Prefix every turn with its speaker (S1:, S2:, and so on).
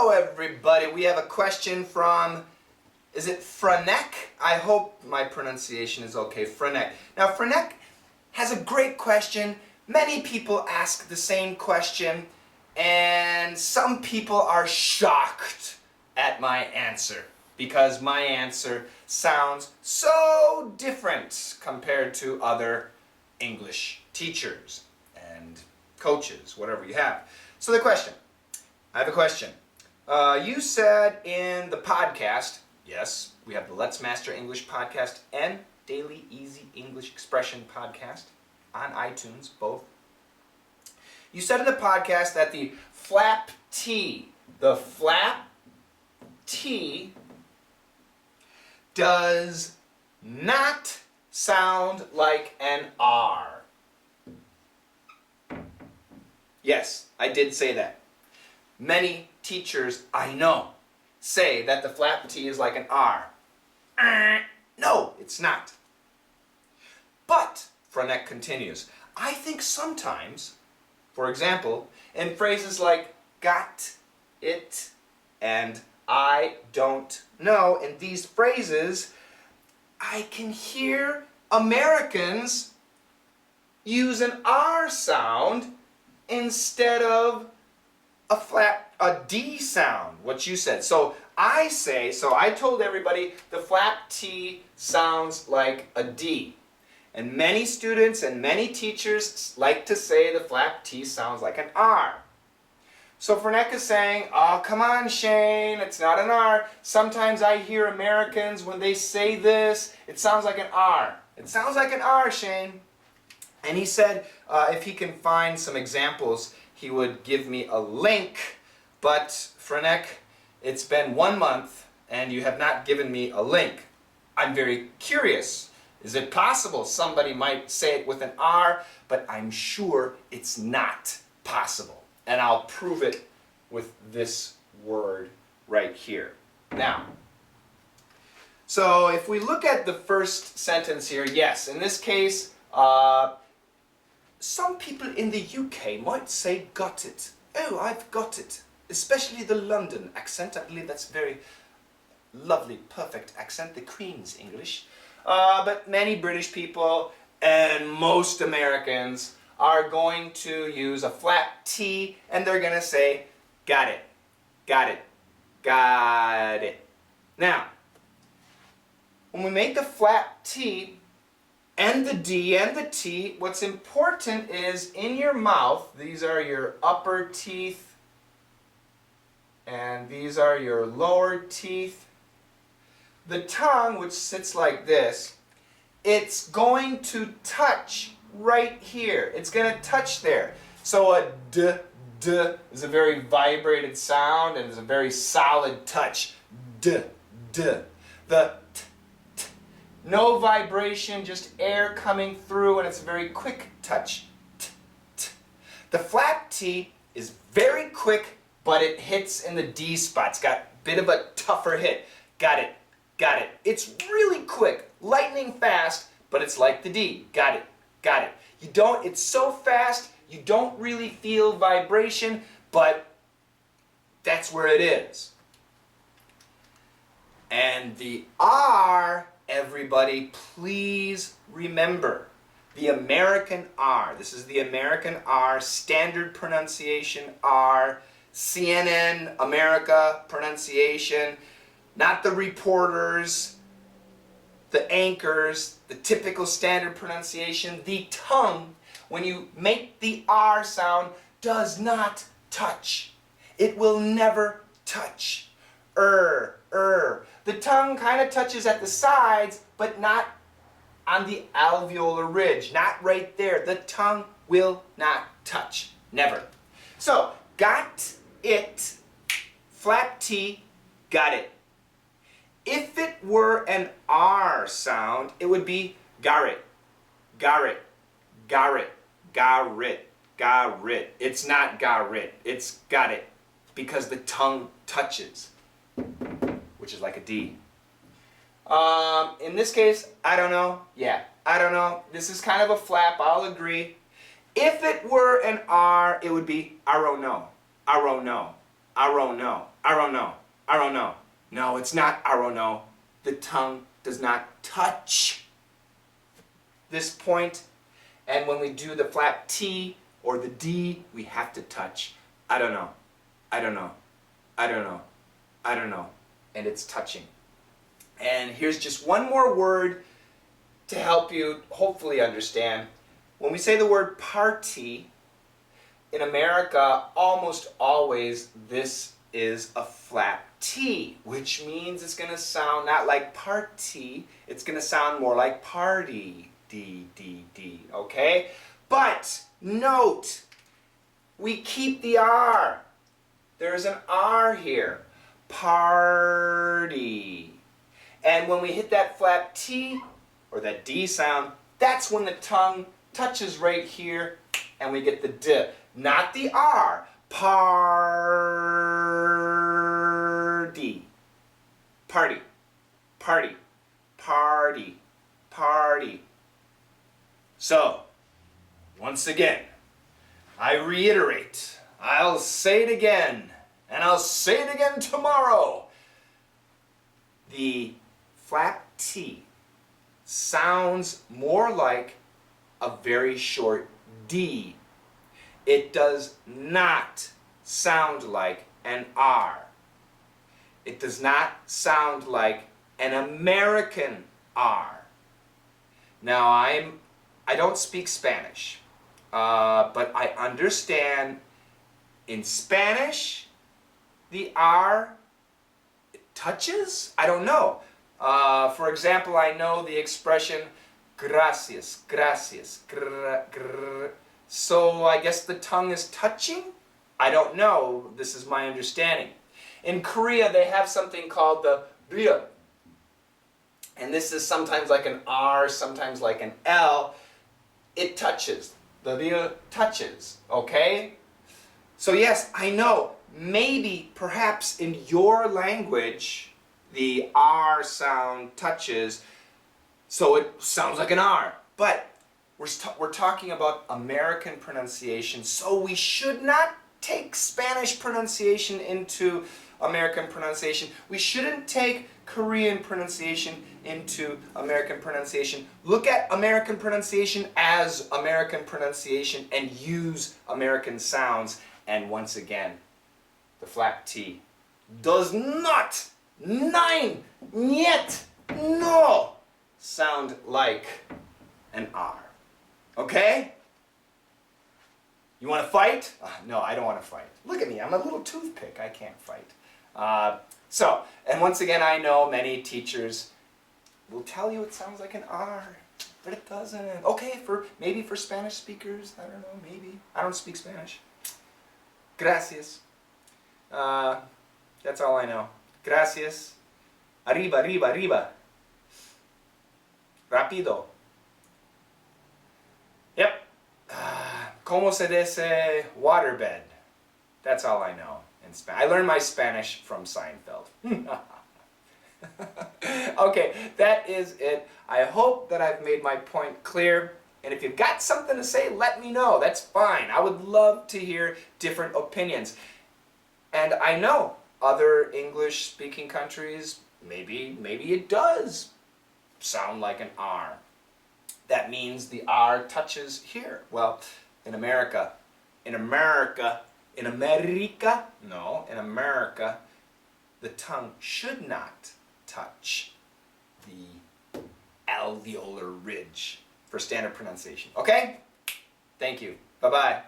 S1: Hello everybody, we have a question from, is it Franek? I hope my pronunciation is okay, Franek. Now Franek has a great question. Many people ask the same question and some people are shocked at my answer because my answer sounds so different compared to other English teachers and coaches, whatever you have. So the question, I have a question. You said in the podcast, yes, we have the Let's Master English podcast and Daily Easy English Expression podcast on iTunes, both. You said in the podcast that the flap T does not sound like an R. Yes, I did say that. Many teachers I know say that the flap T is like an R. No, it's not. But, Franek continues, I think sometimes, for example, in phrases like got it and I don't know, in these phrases, I can hear Americans use an R sound instead of a D sound, what you said. So I told everybody the flap T sounds like a D. And many students and many teachers like to say the flap T sounds like an R. So Franek is saying, oh, come on, Shane, it's not an R. Sometimes I hear Americans, when they say this, it sounds like an R. It sounds like an R, Shane. And he said if he can find some examples, he would give me a link. But Franek, it's been 1 month and you have not given me a link. I'm very curious. Is it possible somebody might say it with an R, but I'm sure it's not possible. And I'll prove it with this word right here. Now, so if we look at the first sentence here, yes, in this case, some people in the UK might say got it. Oh, I've got it. Especially the London accent. I believe that's a very lovely, perfect accent, the Queen's English. But many British people and most Americans are going to use a flap T and they're going to say, got it, got it, got it. Now, when we make the flap T and the D and the T, what's important is in your mouth, these are your upper teeth and these are your lower teeth. The tongue, which sits like this, it's going to touch right here. It's going to touch there. So a D is a very vibrated sound and is a very solid touch. D. The T, no vibration, just air coming through, and it's a very quick touch. T. The flap T is very quick, but it hits in the D spot. It's got a bit of a tougher hit. Got it. Got it. It's really quick, lightning fast, but it's like the D. Got it. Got it. It's so fast, you don't really feel vibration, but that's where it is. And the R, everybody, please remember, the American R. This is the American R, standard pronunciation R, CNN America pronunciation. Not the reporters, the anchors, the typical standard pronunciation. The tongue, when you make the R sound, does not touch. It will never touch. The tongue kind of touches at the sides, but not on the alveolar ridge. Not right there. The tongue will not touch. Never. So, got it, flap T, got it. If it were an R sound, it would be garret, garret, garret, garret, garret. It's not garret, it's got it, because the tongue touches, which is like a D. In this case, I don't know. Yeah, I don't know. This is kind of a flap, I'll agree. If it were an R, it would be I don't know. I don't know. arono, arono, arono. No, it's not arono. The tongue does not touch this point. And when we do the flat T or the D, we have to touch. I don't know. I don't know. I don't know. I don't know. And it's touching. And here's just one more word to help you hopefully understand. When we say the word party, in America, almost always this is a flat T, which means it's going to sound not like party, it's going to sound more like party. D, D, D, okay? But note, we keep the R. There's an R here. Party. And when we hit that flat T, or that D sound, that's when the tongue touches right here, and we get the D. Not the R. Party. Party. Party. Party. Party. So, once again, I reiterate, I'll say it again, and I'll say it again tomorrow. The flat T sounds more like a very short D. It does not sound like an R. It does not sound like an American R. Now, I don't speak Spanish, but I understand in Spanish the R touches? I don't know. For example, I know the expression gracias, gracias, grr, grr. So I guess the tongue is touching? I don't know. This is my understanding. In Korea, they have something called the ria. And this is sometimes like an R, sometimes like an L. It touches. The ria touches, okay? So yes, I know, maybe, perhaps in your language, the R sound touches, so it sounds like an R. But we're talking about American pronunciation, so we should not take Spanish pronunciation into American pronunciation. We shouldn't take Korean pronunciation into American pronunciation. Look at American pronunciation as American pronunciation and use American sounds. And once again, the flat T does not, nein, niet, no, sound like an R. Okay? You want to fight? No, I don't want to fight. Look at me, I'm a little toothpick. I can't fight. And once again, I know many teachers will tell you it sounds like an R, but it doesn't. Okay, maybe for Spanish speakers, I don't know, maybe. I don't speak Spanish. Gracias. That's all I know. Gracias. Arriba, arriba, arriba. Rápido. Yep. Como se dice waterbed? That's all I know in Spanish. I learned my Spanish from Seinfeld. Okay, that is it. I hope that I've made my point clear. And if you've got something to say, let me know. That's fine. I would love to hear different opinions. And I know other English-speaking countries, maybe it does sound like an R. That means the R touches here. Well, in America, no, in America, the tongue should not touch the alveolar ridge for standard pronunciation. Okay? Thank you. Bye-bye.